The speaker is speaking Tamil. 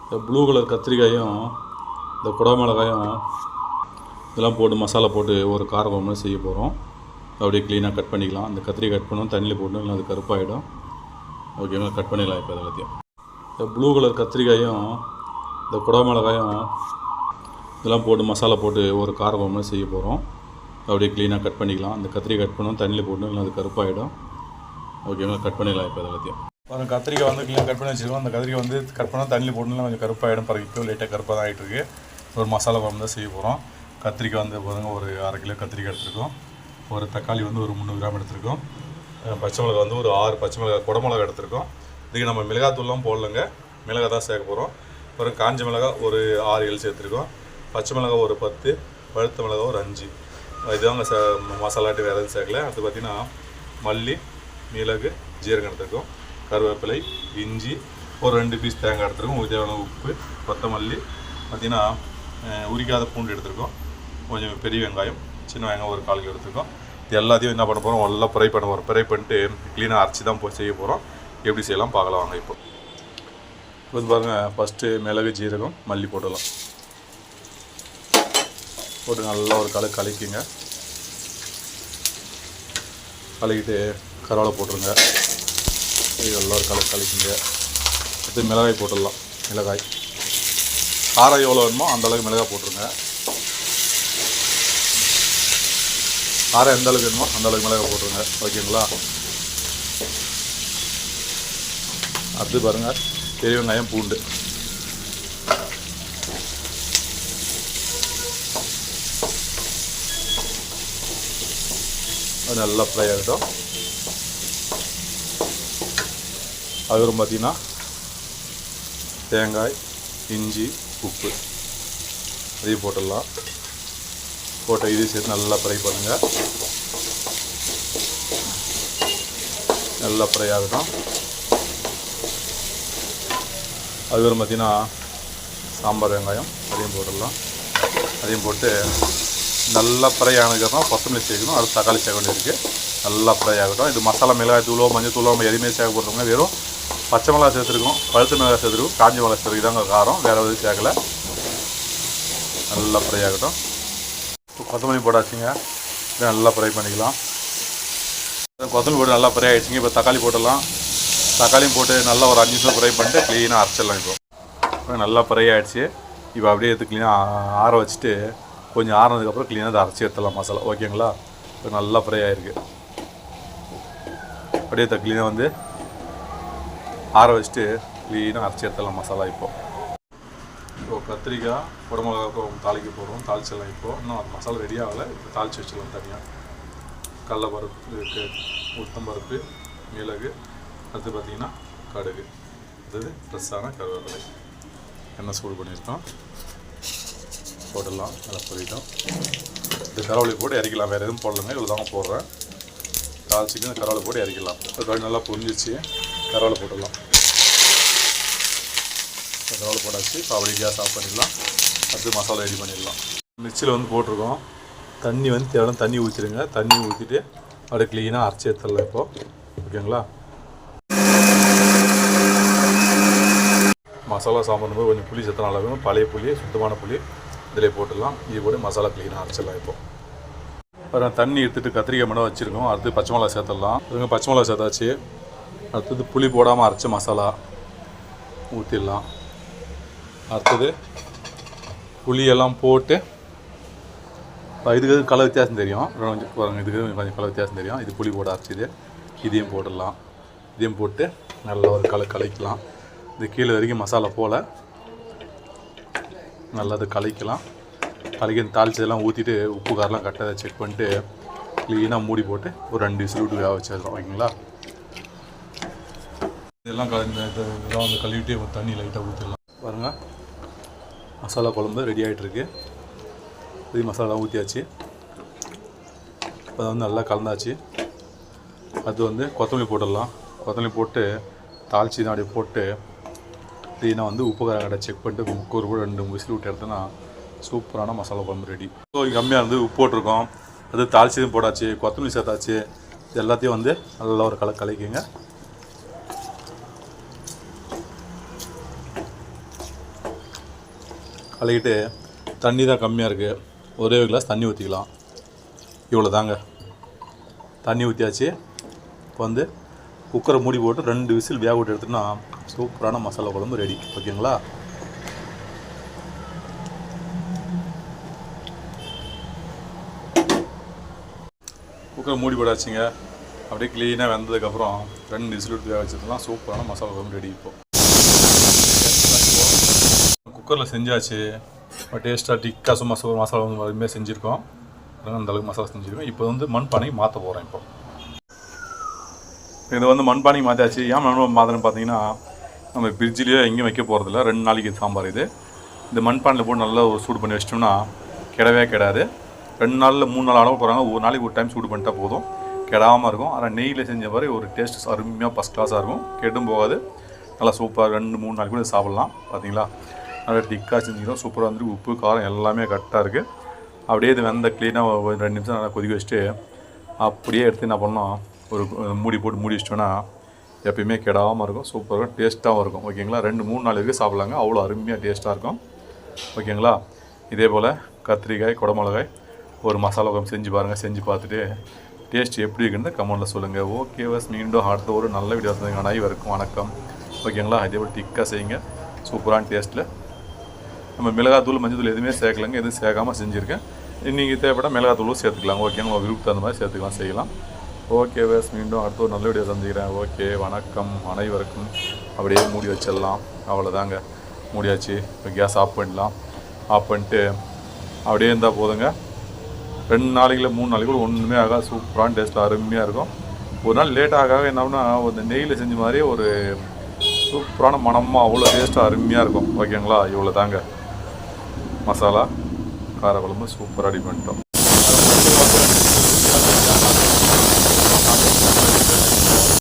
இந்த ப்ளூ கலர் கத்திரிக்காயும் இந்த குடை மிளகாயும் இதெல்லாம் போட்டு மசாலா போட்டு ஒரு காரக்குழம்பு செய்ய போகிறோம். அப்படியே க்ளீனாக கட் பண்ணிக்கலாம். அந்த கத்திரிக்காய் கட் பண்ணணும், தண்ணியில் போடணும், இல்லை அது கருப்பாகிடும். ஓகேங்களா, கட் பண்ணிடலாம். இப்போ எல்லாத்தையும் இந்த ப்ளூ கலர் கத்திரிக்காயும் இந்த குடை மிளகாயும் இதெல்லாம் போட்டு மசாலா போட்டு ஒரு காரக்குழம்பு செய்ய போகிறோம். அப்படியே க்ளீனாக கட் பண்ணிக்கலாம். அந்த கத்திரிக்காய் கட் பண்ணணும், தண்ணியில் போடணும், இல்லை அது கருப்பாகிடும். ஓகேங்களா, கட் பண்ணிடலாம். இப்போ எல்லாத்தையும் பாருங்கள், கத்திரிக்காய் வந்து க்ளீனாக கட் பண்ணி வச்சுருக்கோம். அந்த கத்திரிக்காய் வந்து கட் பண்ணால் தண்ணியில் போடணும், கொஞ்சம் கருப்பாகிடும். பறக்கிக்கோ லைட்டாக கருப்பாக தான் ஆகிட்டுருக்கு. ஒரு மசாலா குழம்பு தான் செய்ய போகிறோம். கத்திரிக்காய் வந்து பாருங்கள், ஒரு 1/2 கிலோ கத்திரிக்காய் எடுத்துருக்கோம். ஒரு தக்காளி வந்து ஒரு 300 கிராம் எடுத்துருக்கோம். பச்சை மிளகா வந்து ஒரு 6 பச்சை மிளகா குடை மிளகா எடுத்துருக்கோம். இதுக்கு நம்ம மிளகாத்தூள்லாம் போடலைங்க, மிளகா தான் சேர்க்க போகிறோம். அப்புறம் காஞ்ச மிளகா ஒரு 6 7 சேர்த்துருக்கோம். பச்சை மிளகா ஒரு 10, பழுத்த மிளகா ஒரு 5. இதுதாங்க மசாலாட்டு வேறு எதுவும் சேர்க்கல. அடுத்து பார்த்திங்கன்னா மல்லி, மிளகு, ஜீரகம் எடுத்துருக்கோம். கருவேப்பிலை, இஞ்சி, ஒரு 2 பீஸ் தேங்காய் எடுத்துருக்கோம். உங்களுக்கு தேவையான உப்பு, கொத்தமல்லி, பார்த்திங்கன்னா உரிக்காத பூண்டு எடுத்துருக்கோம். கொஞ்சம் பெரிய வெங்காயம், சின்ன வெங்காயம் ஒரு 1/4 கிலோ எடுத்துருக்கோம். இது எல்லாத்தையும் என்ன பண்ண போகிறோம், நல்லா ஃப்ரை பண்ண போகிறோம். ஃப்ரை பண்ணிட்டு க்ளீனாக அரைச்சி தான் போய் செய்ய போகிறோம். எப்படி செய்யலாம் பார்க்கலாம் வாங்க. இப்போ வந்து பாருங்கள், ஃபஸ்ட்டு மிளகு, ஜீரகம், மல்லி போட்டுடலாம். போட்டு நல்லா ஒரு கலக்கிங்க. கலக்கிட்டு கருவேப்பிலை போட்டுருங்க. நல்லா ஒரு கலக்கிங்க. அடுத்து மிளகாய் போட்டுடலாம். மிளகாய் காரம் எவ்வளோ வேணுமோ அந்தளவுக்கு மிளகாய் போட்டுருங்க. காரம் எந்த அளவுக்கு வேணுமோ அந்தளவுக்கு மிளகாய் போட்டுருங்க. ஓகேங்களா, அடுத்து பாருங்கள், பெரிய வெங்காயம், பூண்டு, அது நல்லா ஃப்ரை ஆகிட்டோம். அதுக்கப்புறம் பார்த்திங்கன்னா தேங்காய், இஞ்சி, உப்பு அதையும் போட்டுடலாம். போட்டு இது சேர்த்து நல்லா ஃப்ரை பண்ணுங்கள். நல்லா ஃப்ரை ஆகட்டும். அதுக்கப்புறம் பார்த்திங்கன்னா சாம்பார் வெங்காயம் அதையும் போட்டுடலாம். அதையும் போட்டு நல்லா ஃப்ரை ஆனதுக்கப்புறம் கொத்தமல்லி சேர்க்கணும். அடுத்து தக்காளி சேர்க்க வேண்டியிருக்கு. நல்லா ஃப்ரை ஆகட்டும். இது மசாலா மிளகாய் தூளோ மஞ்சள் தூளோ நம்ம எதுவுமே சேர்க்க போடுறோங்க. வெறும் பச்சை மிளகா சேர்த்துருக்கோம், பழுத்த மிளகாய் சேர்த்துருக்கோம், காஞ்சி மிளகா சேர்த்துருக்கு தாங்க காரம், வேறு எதுவும் சேர்க்கலை. நல்லா ஃப்ரை ஆகட்டும். கொத்தமல்லி போட்டாச்சுங்க. இதை நல்லா ஃப்ரை பண்ணிக்கலாம். கொத்தமல்லி போட்டு நல்லா ஃப்ரை ஆகிடுச்சிங்க. இப்போ தக்காளி போட்டுடலாம். தக்காளியும் போட்டு நல்லா ஒரு 5 நிமிஷம் ஃப்ரை பண்ணிட்டு க்ளீனாக அரைச்சிடலாம். இப்போ நல்லா ஃப்ரை ஆகிடுச்சு. இப்போ அப்படியே எடுத்து க்ளீனாக ஆற வச்சுட்டு கொஞ்சம் ஆறினதுக்கப்புறம் க்ளீனாக அதை அரைச்சி எடுத்துடலாம் மசாலா. ஓகேங்களா, இப்போ நல்லா ஃப்ரை ஆகிருக்கு. அப்படியே க்ளீனாக வந்து ஆற வச்சுட்டு க்ளீனாக அரைச்சி எடுத்துடலாம் மசாலா. இப்போ கத்திரிக்காய், குடமிளகா தாளிக்க போகிறோம். தாளிச்சிடலாம். இப்போது இன்னும் அது மசாலா ரெடி ஆகலை. இப்போ தாளித்து வச்சிடலாம் தனியாக. கடலைப்பருப்பு, உளுத்தம்பருப்பு, மிளகு, அடுத்து பார்த்திங்கன்னா கடுகு, அடுத்தது ஃப்ரெஷ்ஷான கருவேப்பிலை. எண்ணெய் சூடு பண்ணியிருக்கோம், போட்டுடலாம். நல்லா பொரிட்டோம். இந்த கருவேப்பிலை போட்டு இறக்கலாம். வேறு எதுவும் போடலைங்க, இவ்வளோ தாங்க போடுறேன். தாளிச்சிட்டு இந்த கருவேப்பிலை போட்டு இறக்கலாம். அது நல்லா பொரிஞ்சிச்சு. கருவேப்பிலை போட்டுடலாம். கருவேப்பிலை போட்டாச்சு. இப்போ அப்படியே கேஸ் ஆஃப் பண்ணிடலாம். அடுத்து மசாலா ரெடி பண்ணிடலாம். மிக்சியில் வந்து போட்டிருக்கோம். தண்ணி வந்து தேவையான தண்ணி ஊற்றிடுங்க. தண்ணி ஊற்றிட்டு அப்படியே க்ளீனாக அரைச்சி எடுத்துடலாம். இப்போது ஓகேங்களா, மசாலா சாம்பார் போது கொஞ்சம் புளி சத்தம் நல்லா இருக்கும். பழைய புளி, சுத்தமான புளி இதிலே போட்டுடலாம். இது போட்டு மசாலா க்ளீனாக அரைச்சிடலாம். இப்போ தண்ணி எடுத்துகிட்டு கத்திரிக்காய் மட்டும் வச்சுருக்கோம். அடுத்து பச்சை மிளகா சேர்த்துடலாம். இதுங்க பச்சை மிளகா சேர்த்தாச்சு. அடுத்தது புளி போடாமல் அரைச்ச மசாலா ஊற்றிடலாம். அடுத்தது புளியெல்லாம் போட்டு இதுக்கு கலர் வித்தியாசம் தெரியும். கொஞ்சம் இதுக்கு கொஞ்சம் கலர் வித்தியாசம் தெரியும். இது புளி போட அரைச்சிது. இதையும் போட்டுடலாம். இதையும் போட்டு நல்லா ஒரு கலக்கலாம். இது கீழே வரைக்கும் மசாலா போல் நல்லா அது கலக்கலாம். கலக்கி தாளிச்சதெல்லாம் ஊற்றிட்டு உப்பு காரெலாம் கரெக்டாக செக் பண்ணிட்டு க்ளீனாக மூடி போட்டு ஒரு 2 விசில் விட்டு வேக வச்சிடுறோம். ஓகேங்களா, இதெல்லாம் இதெல்லாம் வந்து கழுவிட்டு ஒரு தண்ணி லைட்டாக ஊற்றிடலாம். பாருங்கள், மசாலா குழம்பு ரெடி ஆகிட்டுருக்கு. இது மசாலா ஊற்றியாச்சு. அதை வந்து நல்லா கலந்தாச்சு. அது வந்து கொத்தமல்லி போட்டுடலாம். கொத்தமல்லி போட்டு தாளிச்சி தான் அப்படியே போட்டு க்ளீனாக வந்து உப்பு கடை செக் பண்ணிட்டு குக்கர் கூட 2 விசில் விட்டு எடுத்தோன்னா சூப்பரான மசாலா குழம்பு ரெடி. ஸோ கம்மியாக இருந்து உப்பு போட்டிருக்கோம். அது தாளிச்சதும் போட்டாச்சு, கொத்தமல்லி சேர்த்தாச்சு. இது எல்லாத்தையும் வந்து நல்லா ஒரு கலக்கிங்க. கலக்கிட்டு தண்ணி தான் கம்மியாக இருக்குது, ஒரே ஒரு கிளாஸ் தண்ணி ஊற்றிக்கலாம். இவ்வளோ தாங்க, தண்ணி ஊற்றியாச்சு. இப்போ வந்து குக்கரை மூடி போட்டு 2 விசில் வேக விட்டு எடுத்துன்னா சூப்பரான மசாலா குழம்பு ரெடி. ஓகேங்களா? குக்கரை மூடி போடாச்சுங்க. அப்படியே க்ளீனாக வெந்ததுக்கப்புறம் 2 விசில் எடுத்து வேக வச்சதுலாம் சூப்பரான மசாலா குழம்பு ரெடி. இப்போது குக்கரில் செஞ்சாச்சு. டேஸ்ட்டாக டிக்கா மசாலா அதுமாதிரி செஞ்சுருக்கோம். அந்தளவுக்கு மசாலா செஞ்சுருக்கோம். இப்போ வந்து மண்பானைக்கு மாற்ற போகிறேன். இப்போ இது வந்து மண்பானைக்கு மாற்றாச்சு. ஏன் மாற்றணும்னு பார்த்தீங்கன்னா, நம்ம ஃப்ரிட்ஜ்லேயே எங்கேயும் வைக்க போகிறதில்ல. 2 நாளைக்கு சாம்பார் இது. இந்த மண்பானையில் போட்டு நல்லா ஒரு சூடு பண்ணி வச்சிட்டோம்னா கிடவே கிடாது. 2 நாளில் 3 நாள் அளவு போகிறாங்க. ஒரு நாளைக்கு ஒரு டைம் சூடு பண்ணிட்டா போதும், கெடாமல் இருக்கும். ஆனால் நெய்யில் செஞ்ச மாதிரி ஒரு டேஸ்ட் அருமையாக ஃபஸ்ட் கிளாஸாக இருக்கும். கெட்டும் போகாது. நல்லா சூப்பராக 2-3 நாளைக்கு கூட சாப்பிட்லாம். பார்த்தீங்களா? நல்லா டிக்காக செஞ்சுக்கிறோம். சூப்பராக வந்துட்டு உப்பு காரம் எல்லாமே கரெக்டாக இருக்குது. அப்படியே இது வெந்த க்ளீனாக 2 நிமிஷம் நல்லா கொதிக்க வச்சுட்டு அப்படியே எடுத்து என்ன பண்ணோம், ஒரு மூடி போட்டு மூடி வச்சிட்டோன்னா எப்பயுமே கெடாமல் இருக்கும். சூப்பராக டேஸ்ட்டாகவும் இருக்கும். ஓகேங்களா? 2-3 நாள் வரைக்கும் சாப்பிட்லாங்க. அவ்வளோ அருமையாக டேஸ்ட்டாக இருக்கும். ஓகேங்களா? இதே போல் கத்திரிக்காய், குடமிளகாய் ஒரு மசாலா குழம்பு செஞ்சு பாருங்கள். செஞ்சு பார்த்துட்டு டேஸ்ட் எப்படி இருக்குன்னு கமெண்ட்டில் சொல்லுங்கள். ஓகே பஸ், மீண்டும் அடுத்த ஒரு நல்ல வீடியோ இருந்ததுங்க. அனைவருக்கும் வணக்கம். ஓகேங்களா? இதே போல் டிக்காக செய்யுங்க. சூப்பரான டேஸ்ட்டில் நம்ம மிளகாத்தூள், மஞ்சள் எதுவுமே சேர்க்கலைங்க. எதுவும் சேர்க்காமல் செஞ்சுருக்கேன். நீங்கள் தேவைப்பட்டால் மிளகாத்தூளும் சேர்த்துக்கலாம். ஓகேங்களா? விருப்பத்துக்கு அந்த மாதிரி சேர்த்துக்கலாம், செய்யலாம். ஓகே பஸ், மீண்டும் அடுத்த ஒரு நல்ல வீடியோ சந்திக்கிறேன். ஓகே, வணக்கம் அனைவருக்கும். அப்படியே மூடி வச்சிடலாம். அவ்வளோதாங்க, மூடியாச்சு. இப்போ கேஸ் ஆஃப் பண்ணிடலாம். ஆஃப் பண்ணிட்டு அப்படியே இருந்தால் போதுங்க. 2 நாளைக்கு 3 நாளைக்கு கூட ஒன்றுமே ஆகாது. சூப்பரான டேஸ்ட் அருமையாக இருக்கும். ஒரு நாள் லேட் ஆக என்னன்னா ஒரு நெய்யில் செஞ்ச மாதிரியே ஒரு சூப்பரான மனமாக அவ்வளோ டேஸ்ட்டாக அருமையாக இருக்கும். ஓகேங்களா? இவ்வளோ தாங்க மசாலா காரக்குழம்பு சூப்பராக ரெடி பண்ணிட்டோம்.